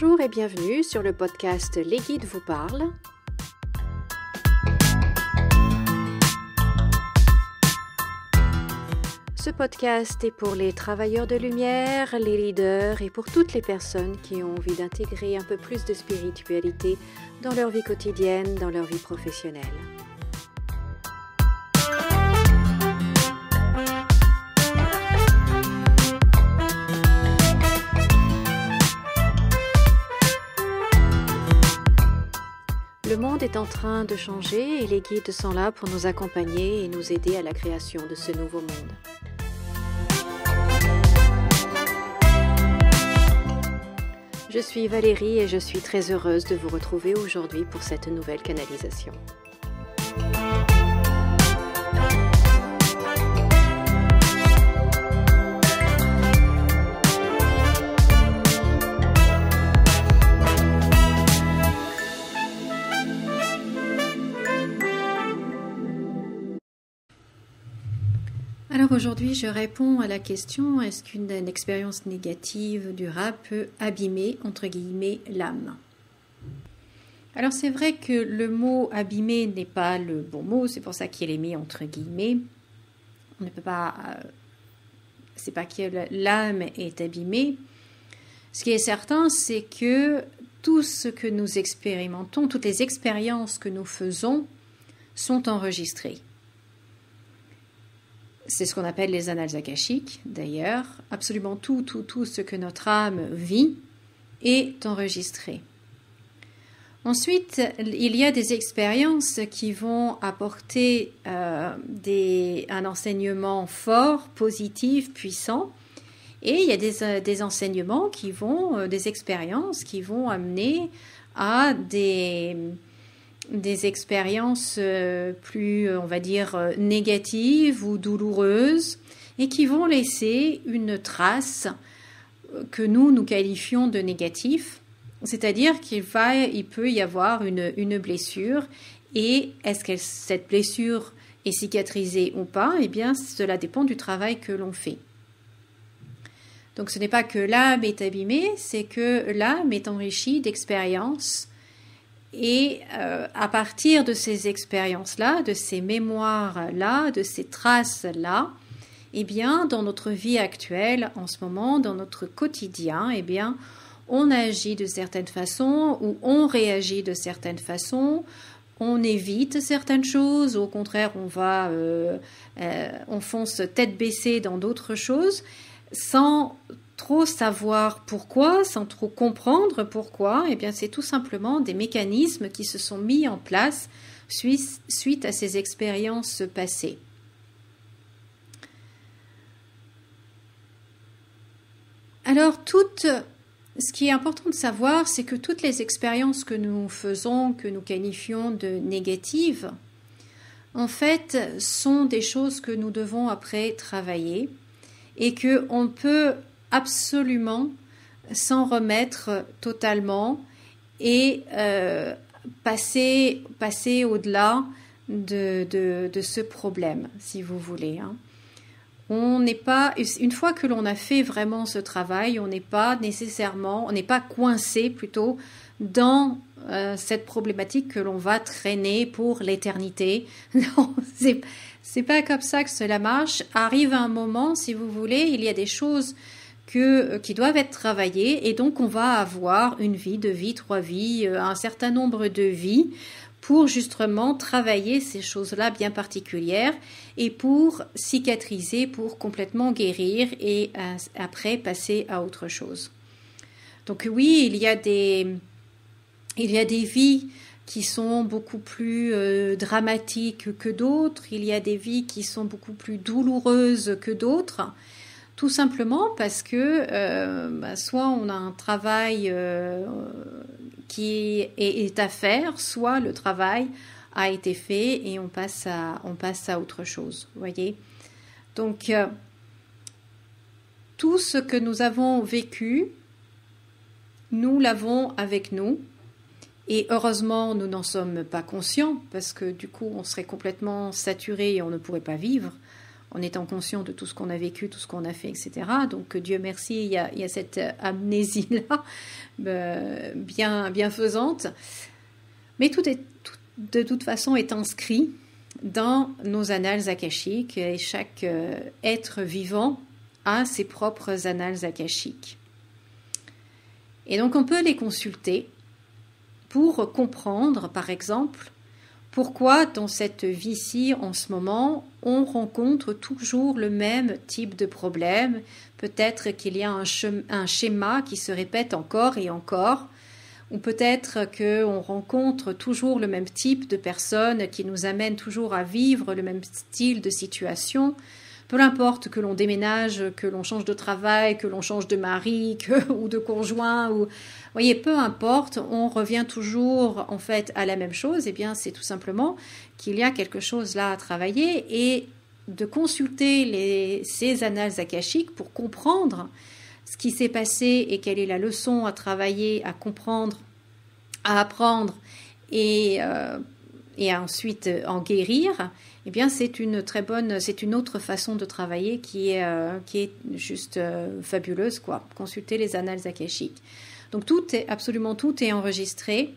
Bonjour et bienvenue sur le podcast Les Guides vous parlent. Ce podcast est pour les travailleurs de lumière, les leaders et pour toutes les personnes qui ont envie d'intégrer un peu plus de spiritualité dans leur vie quotidienne, dans leur vie professionnelle. Le monde est en train de changer et les guides sont là pour nous accompagner et nous aider à la création de ce nouveau monde. Je suis Valérie et je suis très heureuse de vous retrouver aujourd'hui pour cette nouvelle canalisation. Alors aujourd'hui, je réponds à la question: est-ce qu'une expérience négative durable peut abîmer, entre guillemets, l'âme? Alors c'est vrai que le mot abîmer n'est pas le bon mot, c'est pour ça qu'il est mis entre guillemets. On ne peut pas, c'est pas que l'âme est abîmée. Ce qui est certain, c'est que tout ce que nous expérimentons, toutes les expériences que nous faisons sont enregistrées. C'est ce qu'on appelle les annales akashiques, d'ailleurs. Absolument tout ce que notre âme vit est enregistré. Ensuite, il y a des expériences qui vont apporter un enseignement fort, positif, puissant. Et il y a des enseignements des expériences qui vont amener à des expériences plus, on va dire, négatives ou douloureuses et qui vont laisser une trace que nous qualifions de négatif, c'est-à-dire qu'il peut y avoir une blessure et est-ce que cette blessure est cicatrisée ou pas? Eh bien, cela dépend du travail que l'on fait. Donc, ce n'est pas que l'âme est abîmée, c'est que l'âme est enrichie d'expériences. Et à partir de ces expériences-là, de ces mémoires-là, de ces traces-là, eh bien, dans notre vie actuelle, en ce moment, dans notre quotidien, eh bien, on agit de certaines façons ou on réagit de certaines façons, on évite certaines choses, au contraire, on fonce tête baissée dans d'autres choses, sans trop savoir pourquoi, sans trop comprendre pourquoi, eh bien c'est tout simplement des mécanismes qui se sont mis en place suite à ces expériences passées. Alors, ce qui est important de savoir, c'est que toutes les expériences que nous faisons, que nous qualifions de négatives, en fait, sont des choses que nous devons après travailler et qu'on peut absolument s'en remettre totalement et passer au-delà de ce problème, si vous voulez. On n'est pas, une fois que l'on a fait vraiment ce travail, on n'est pas coincé plutôt dans cette problématique que l'on va traîner pour l'éternité. Non, c'est pas comme ça que cela marche. Arrive un moment, si vous voulez, il y a des choses qui doivent être travaillées et donc on va avoir une vie, deux vies, trois vies, un certain nombre de vies pour justement travailler ces choses-là bien particulières et pour cicatriser, pour complètement guérir et après passer à autre chose. Donc oui, il y a des vies qui sont beaucoup plus dramatiques que d'autres, il y a des vies qui sont beaucoup plus douloureuses que d'autres, tout simplement parce que soit on a un travail qui est à faire, soit le travail a été fait et on passe à autre chose, vous voyez. Donc, tout ce que nous avons vécu, nous l'avons avec nous. Et heureusement, nous n'en sommes pas conscients parce que du coup, on serait complètement saturé et on ne pourrait pas vivre. en étant conscient de tout ce qu'on a vécu, tout ce qu'on a fait, etc. Donc Dieu merci, il y a cette amnésie-là bienfaisante. Mais tout, de toute façon, est inscrit dans nos annales akashiques, et chaque être vivant a ses propres annales akashiques. Et donc on peut les consulter pour comprendre, par exemple, pourquoi dans cette vie-ci, en ce moment, on rencontre toujours le même type de problème. Peut-être qu'il y a un schéma qui se répète encore et encore, ou peut-être qu'on rencontre toujours le même type de personnes qui nous amènent toujours à vivre le même style de situation. Peu importe que l'on déménage, que l'on change de travail, que l'on change de mari ou de conjoint, ou voyez, peu importe, on revient toujours en fait à la même chose. Eh bien, c'est tout simplement qu'il y a quelque chose là à travailler et de consulter ces annales akashiques pour comprendre ce qui s'est passé et quelle est la leçon à travailler, à comprendre, à apprendre et à ensuite en guérir. Eh bien, c'est une autre façon de travailler qui est juste fabuleuse, quoi. Consulter les annales akashiques. Donc absolument tout est enregistré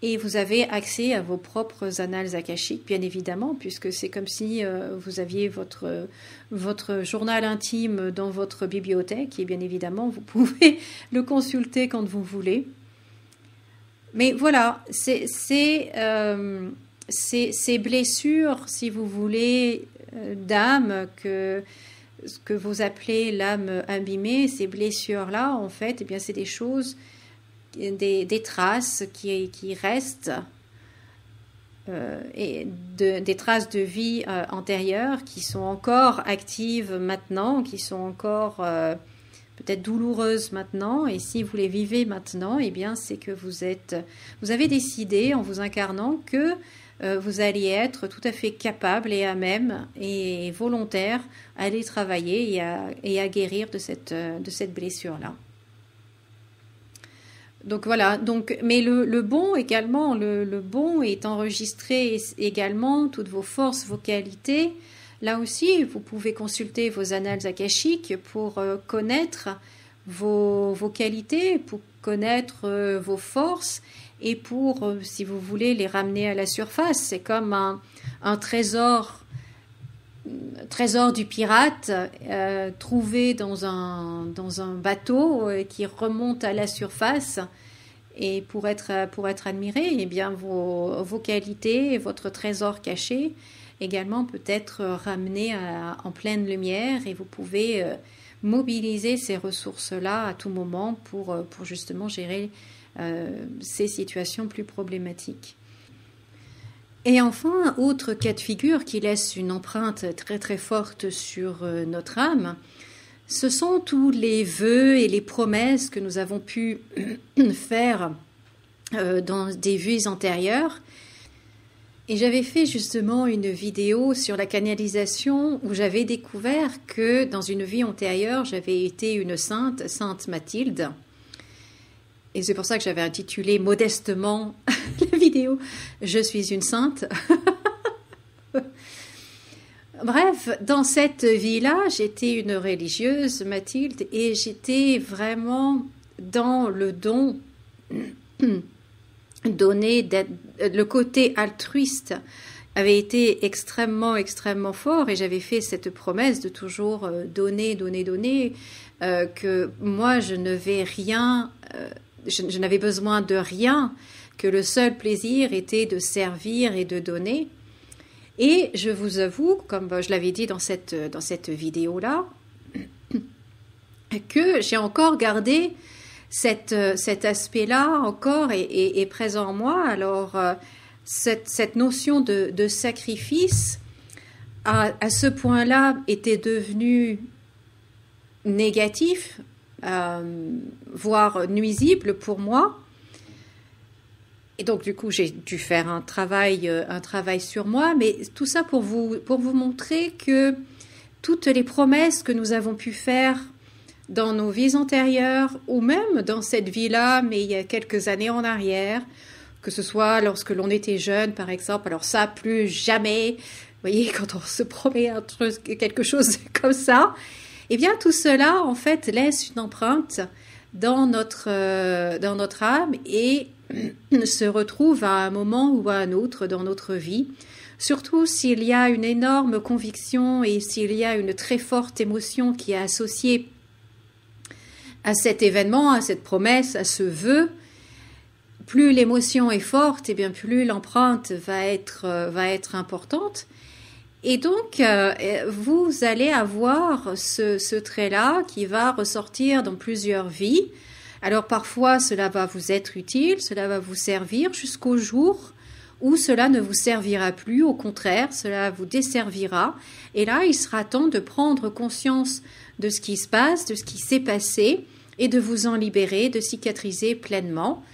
et vous avez accès à vos propres annales akashiques, bien évidemment, puisque c'est comme si vous aviez votre journal intime dans votre bibliothèque et bien évidemment, vous pouvez le consulter quand vous voulez. Mais voilà, ces blessures, si vous voulez, d'âme, que vous appelez l'âme abîmée, ces blessures-là, en fait, eh bien, c'est des choses, des traces qui restent, et des traces de vie antérieure qui sont encore actives maintenant, qui sont encore peut-être douloureuses maintenant, et si vous les vivez maintenant, eh bien, c'est que vous avez décidé en vous incarnant que vous alliez être tout à fait capable et à même et volontaire à aller travailler et à guérir de cette blessure-là. Donc voilà, mais le bon également, le bon est enregistré également, toutes vos forces, vos qualités. Là aussi, vous pouvez consulter vos annales akashiques pour connaître vos qualités, pour connaître vos forces et pour, si vous voulez, les ramener à la surface. C'est comme un trésor du pirate trouvé dans un bateau qui remonte à la surface et pour être admiré, eh bien vos qualités et votre trésor caché également peut être ramené en pleine lumière et vous pouvez mobiliser ces ressources-là à tout moment pour justement gérer ces situations plus problématiques. Et enfin, autre cas de figure qui laisse une empreinte très très forte sur notre âme, ce sont tous les vœux et les promesses que nous avons pu faire dans des vies antérieures. Et j'avais fait justement une vidéo sur la canalisation où j'avais découvert que dans une vie antérieure, j'avais été une sainte Mathilde. Et c'est pour ça que j'avais intitulé modestement la vidéo « Je suis une sainte ». Bref, dans cette vie-là, j'étais une religieuse, Mathilde, et j'étais vraiment dans le don donné, le côté altruiste avait été extrêmement, extrêmement fort et j'avais fait cette promesse de toujours donner, que moi je ne vais rien, je n'avais besoin de rien, que le seul plaisir était de servir et de donner. Et je vous avoue, comme je l'avais dit dans cette vidéo-là, que j'ai encore gardé cet aspect-là encore est présent en moi. Alors, cette notion de sacrifice, à ce point-là, était devenue négatif, voire nuisible pour moi. Et donc, du coup, j'ai dû faire un travail sur moi, mais tout ça pour vous montrer que toutes les promesses que nous avons pu faire dans nos vies antérieures, ou même dans cette vie-là, mais il y a quelques années en arrière, que ce soit lorsque l'on était jeune, par exemple, alors ça, plus jamais, voyez, quand on se promet quelque chose comme ça, eh bien tout cela en fait laisse une empreinte dans notre âme et se retrouve à un moment ou à un autre dans notre vie. Surtout s'il y a une énorme conviction et s'il y a une très forte émotion qui est associée à cet événement, à cette promesse, à ce vœu, plus l'émotion est forte, et bien plus l'empreinte va être importante. Et donc, vous allez avoir ce trait-là qui va ressortir dans plusieurs vies. Alors parfois, cela va vous être utile, cela va vous servir jusqu'au jour où cela ne vous servira plus, au contraire, cela vous desservira. Et là, il sera temps de prendre conscience de ce qui se passe, de ce qui s'est passé, et de vous en libérer, de cicatriser pleinement,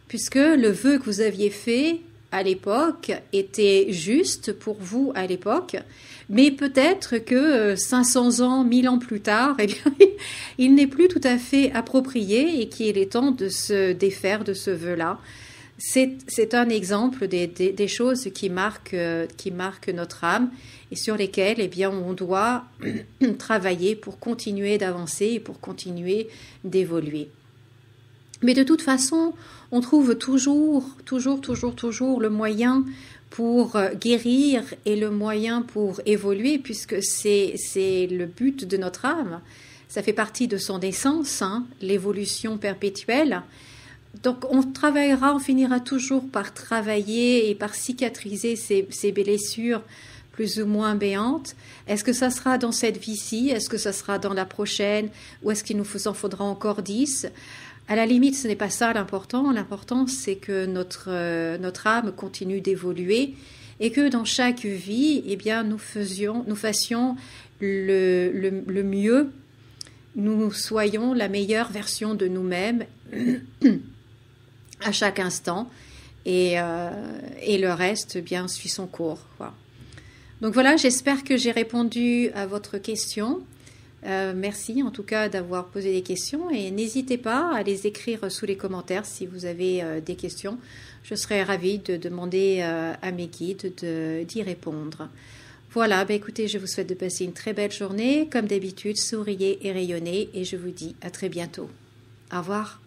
puisque le vœu que vous aviez fait à l'époque était juste pour vous à l'époque, mais peut-être que 500 ans, 1000 ans plus tard, eh bien, il n'est plus tout à fait approprié et qu'il est temps de se défaire de ce vœu-là. C'est un exemple des choses qui marquent notre âme et sur lesquelles eh bien, on doit travailler pour continuer d'avancer et pour continuer d'évoluer. Mais de toute façon, on trouve toujours le moyen pour guérir et le moyen pour évoluer, puisque c'est le but de notre âme. Ça fait partie de son essence, hein, l'évolution perpétuelle. Donc on finira toujours par travailler et par cicatriser ces blessures plus ou moins béantes. Est-ce que ça sera dans cette vie-ci? Est-ce que ça sera dans la prochaine? Ou est-ce qu'il nous en faudra encore 10? À la limite, ce n'est pas ça l'important. L'important, c'est que notre âme continue d'évoluer et que dans chaque vie, eh bien, nous fassions le mieux, nous soyons la meilleure version de nous-mêmes à chaque instant, et le reste, eh bien, suit son cours, quoi. Donc voilà, j'espère que j'ai répondu à votre question. Merci en tout cas d'avoir posé des questions et n'hésitez pas à les écrire sous les commentaires si vous avez des questions. Je serai ravie de demander à mes guides d'y répondre. Voilà, écoutez, je vous souhaite de passer une très belle journée. Comme d'habitude, souriez et rayonnez et je vous dis à très bientôt. Au revoir.